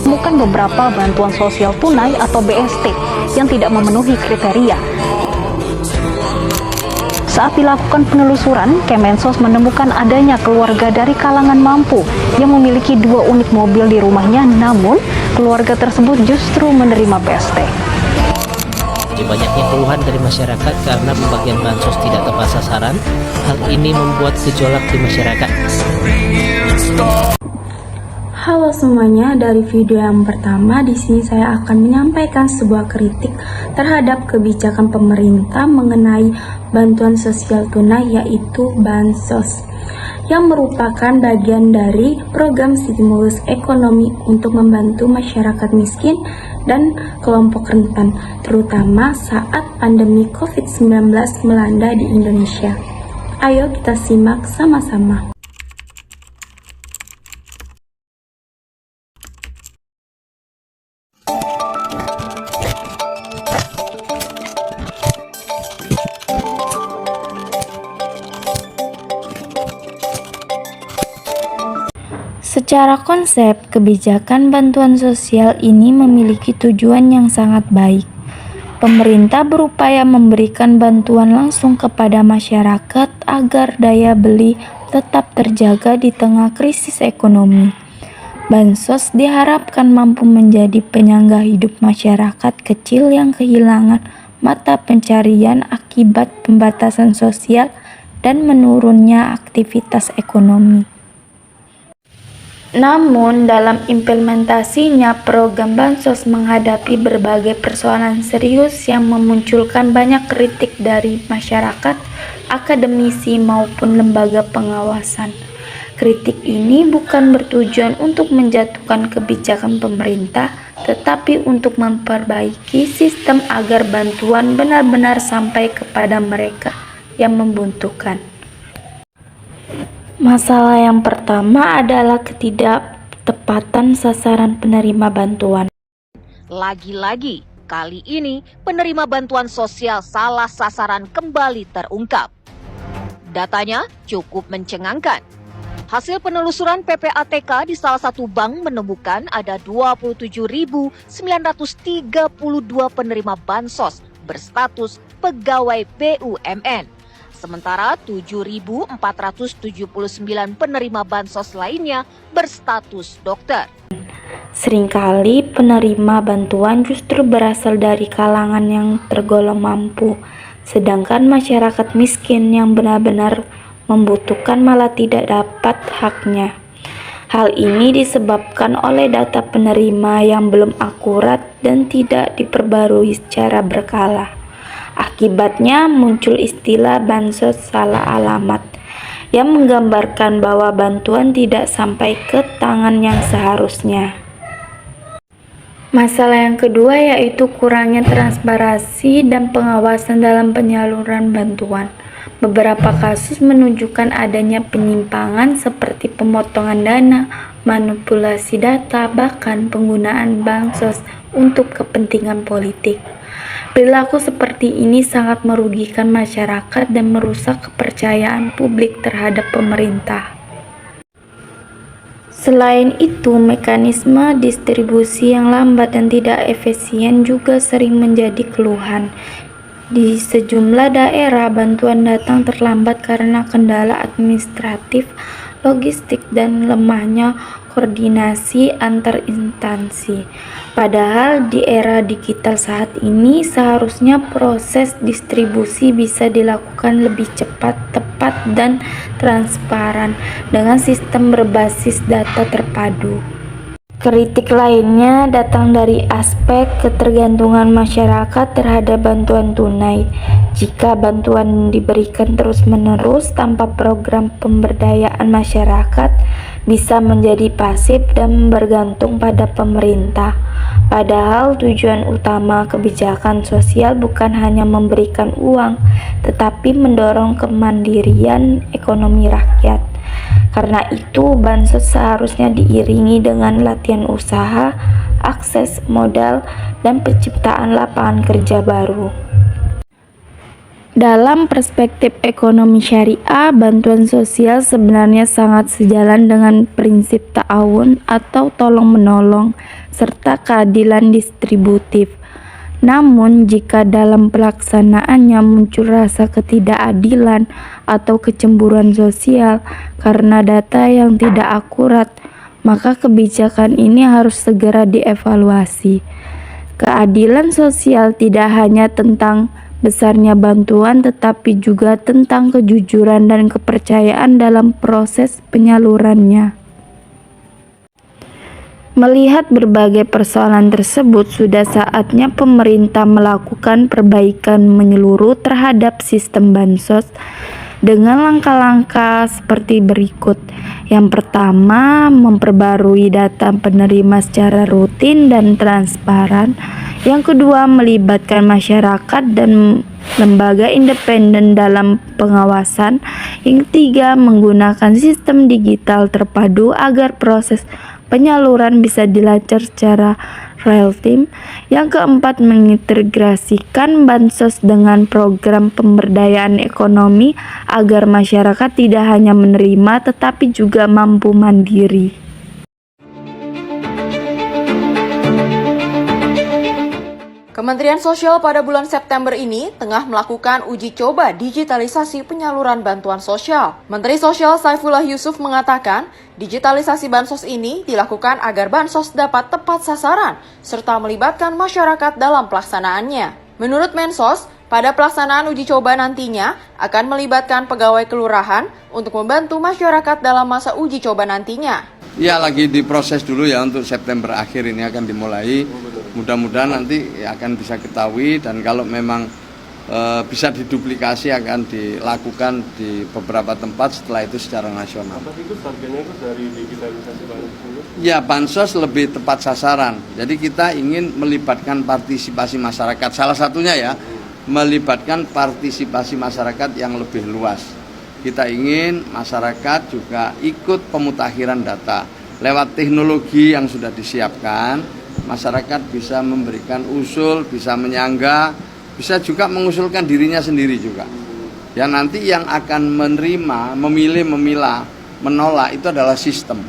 ditemukan beberapa bantuan sosial tunai atau BST yang tidak memenuhi kriteria. Saat dilakukan penelusuran, Kemensos menemukan adanya keluarga dari kalangan mampu yang memiliki 2 unit mobil di rumahnya, namun keluarga tersebut justru menerima BST. Banyaknya keluhan dari masyarakat karena pembagian bansos tidak tepat sasaran. Hal ini membuat gejolak di masyarakat. Halo semuanya, dari video yang pertama di sini saya akan menyampaikan sebuah kritik terhadap kebijakan pemerintah mengenai bantuan sosial tunai, yaitu bansos, yang merupakan bagian dari program stimulus ekonomi untuk membantu masyarakat miskin dan kelompok rentan, terutama saat pandemi COVID-19 melanda di Indonesia. Ayo kita simak sama-sama. Secara konsep, kebijakan bantuan sosial ini memiliki tujuan yang sangat baik. Pemerintah berupaya memberikan bantuan langsung kepada masyarakat agar daya beli tetap terjaga di tengah krisis ekonomi. Bansos diharapkan mampu menjadi penyangga hidup masyarakat kecil yang kehilangan mata pencarian akibat pembatasan sosial dan menurunnya aktivitas ekonomi. Namun, dalam implementasinya, program bansos menghadapi berbagai persoalan serius yang memunculkan banyak kritik dari masyarakat, akademisi, maupun lembaga pengawasan. Kritik ini bukan bertujuan untuk menjatuhkan kebijakan pemerintah, tetapi untuk memperbaiki sistem agar bantuan benar-benar sampai kepada mereka yang membutuhkan. Masalah yang pertama adalah ketidaktepatan sasaran penerima bantuan. Lagi-lagi, kali ini penerima bantuan sosial salah sasaran kembali terungkap. Datanya cukup mencengangkan. Hasil penelusuran PPATK di salah satu bank menemukan ada 27.932 penerima bansos berstatus pegawai BUMN. Sementara 7.479 penerima bansos lainnya berstatus dokter. Seringkali penerima bantuan justru berasal dari kalangan yang tergolong mampu, sedangkan masyarakat miskin yang benar-benar membutuhkan malah tidak dapat haknya. Hal ini disebabkan oleh data penerima yang belum akurat dan tidak diperbarui secara berkala. Akibatnya muncul istilah bansos salah alamat yang menggambarkan bahwa bantuan tidak sampai ke tangan yang seharusnya. Masalah yang kedua yaitu kurangnya transparansi dan pengawasan dalam penyaluran bantuan. Beberapa kasus menunjukkan adanya penyimpangan seperti pemotongan dana, manipulasi data, bahkan penggunaan bansos untuk kepentingan politik. Perilaku seperti ini sangat merugikan masyarakat dan merusak kepercayaan publik terhadap pemerintah. Selain itu, mekanisme distribusi yang lambat dan tidak efisien juga sering menjadi keluhan. Di sejumlah daerah, bantuan datang terlambat karena kendala administratif, logistik, dan lemahnya koordinasi antar instansi. Padahal di era digital saat ini seharusnya proses distribusi bisa dilakukan lebih cepat, tepat, dan transparan dengan sistem berbasis data terpadu. Kritik lainnya datang dari aspek ketergantungan masyarakat terhadap bantuan tunai. Jika bantuan diberikan terus-menerus tanpa program pemberdayaan masyarakat, bisa menjadi pasif dan bergantung pada pemerintah. Padahal tujuan utama kebijakan sosial bukan hanya memberikan uang, tetapi mendorong kemandirian ekonomi rakyat. Karena itu, bansos seharusnya diiringi dengan latihan usaha, akses modal, dan penciptaan lapangan kerja baru. Dalam perspektif ekonomi syariah, bantuan sosial sebenarnya sangat sejalan dengan prinsip ta'awun atau tolong-menolong serta keadilan distributif. Namun, jika dalam pelaksanaannya muncul rasa ketidakadilan atau kecemburuan sosial karena data yang tidak akurat, maka kebijakan ini harus segera dievaluasi. Keadilan sosial tidak hanya tentang besarnya bantuan, tetapi juga tentang kejujuran dan kepercayaan dalam proses penyalurannya. Melihat berbagai persoalan tersebut, sudah saatnya pemerintah melakukan perbaikan menyeluruh terhadap sistem bansos dengan langkah-langkah seperti berikut. Yang pertama, memperbarui data penerima secara rutin dan transparan. Yang kedua, melibatkan masyarakat dan lembaga independen dalam pengawasan. Yang ketiga, menggunakan sistem digital terpadu agar proses penyaluran bisa dilancar secara real time. Yang keempat, mengintegrasikan bansos dengan program pemberdayaan ekonomi agar masyarakat tidak hanya menerima tetapi juga mampu mandiri. Kementerian Sosial pada bulan September ini tengah melakukan uji coba digitalisasi penyaluran bantuan sosial. Menteri Sosial Saifullah Yusuf mengatakan, digitalisasi bansos ini dilakukan agar bansos dapat tepat sasaran serta melibatkan masyarakat dalam pelaksanaannya. Menurut Mensos, pada pelaksanaan uji coba nantinya akan melibatkan pegawai kelurahan untuk membantu masyarakat dalam masa uji coba nantinya. Ya, lagi diproses dulu ya, untuk September akhir ini akan dimulai. Mudah-mudahan nanti akan bisa ketahui, dan kalau memang bisa diduplikasi akan dilakukan di beberapa tempat, setelah itu secara nasional. Itu targetnya itu dari digitalisasi bansos? Ya, bansos lebih tepat sasaran. Jadi kita ingin melibatkan partisipasi masyarakat. Salah satunya ya, melibatkan partisipasi masyarakat yang lebih luas. Kita ingin masyarakat juga ikut pemutakhiran data. Lewat teknologi yang sudah disiapkan, masyarakat bisa memberikan usul, bisa menyanggah, bisa juga mengusulkan dirinya sendiri juga. Ya, nanti yang akan menerima, memilih, memilah, menolak itu adalah sistem.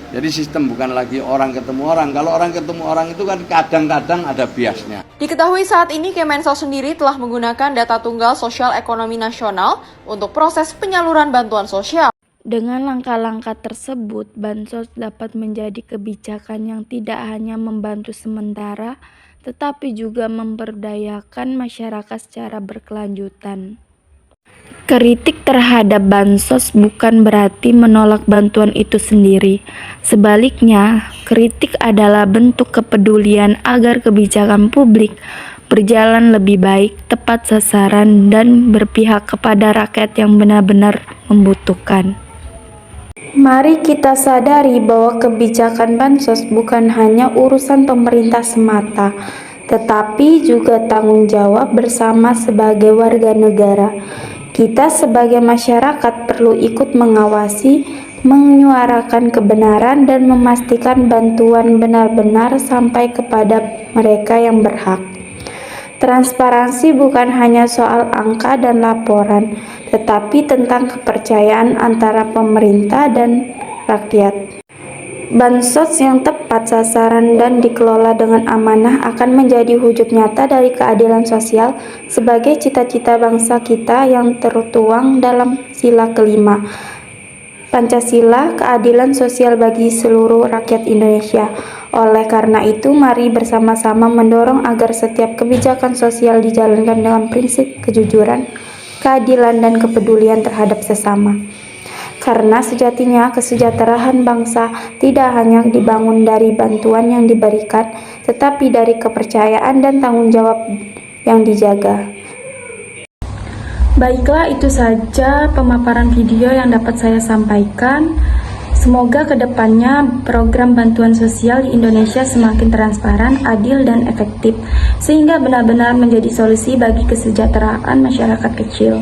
Jadi sistem bukan lagi orang ketemu orang. Kalau orang ketemu orang itu kan kadang-kadang ada biasnya. Diketahui saat ini Kemensos sendiri telah menggunakan data tunggal sosial ekonomi nasional untuk proses penyaluran bantuan sosial. Dengan langkah-langkah tersebut, bansos dapat menjadi kebijakan yang tidak hanya membantu sementara, tetapi juga memberdayakan masyarakat secara berkelanjutan. Kritik terhadap bansos bukan berarti menolak bantuan itu sendiri. Sebaliknya, kritik adalah bentuk kepedulian agar kebijakan publik berjalan lebih baik, tepat sasaran, dan berpihak kepada rakyat yang benar-benar membutuhkan. Mari kita sadari bahwa kebijakan bansos bukan hanya urusan pemerintah semata, tetapi juga tanggung jawab bersama sebagai warga negara. Kita sebagai masyarakat perlu ikut mengawasi, menyuarakan kebenaran, dan memastikan bantuan benar-benar sampai kepada mereka yang berhak. Transparansi bukan hanya soal angka dan laporan, tetapi tentang kepercayaan antara pemerintah dan rakyat. Bansos yang tepat sasaran dan dikelola dengan amanah akan menjadi wujud nyata dari keadilan sosial sebagai cita-cita bangsa kita yang tertuang dalam sila kelima. Pancasila, keadilan sosial bagi seluruh rakyat Indonesia. Oleh karena itu, mari bersama-sama mendorong agar setiap kebijakan sosial dijalankan dengan prinsip kejujuran, keadilan, dan kepedulian terhadap sesama. Karena sejatinya kesejahteraan bangsa tidak hanya dibangun dari bantuan yang diberikan, tetapi dari kepercayaan dan tanggung jawab yang dijaga. Baiklah, itu saja pemaparan video yang dapat saya sampaikan. Semoga kedepannya program bantuan sosial di Indonesia semakin transparan, adil, dan efektif, sehingga benar-benar menjadi solusi bagi kesejahteraan masyarakat kecil.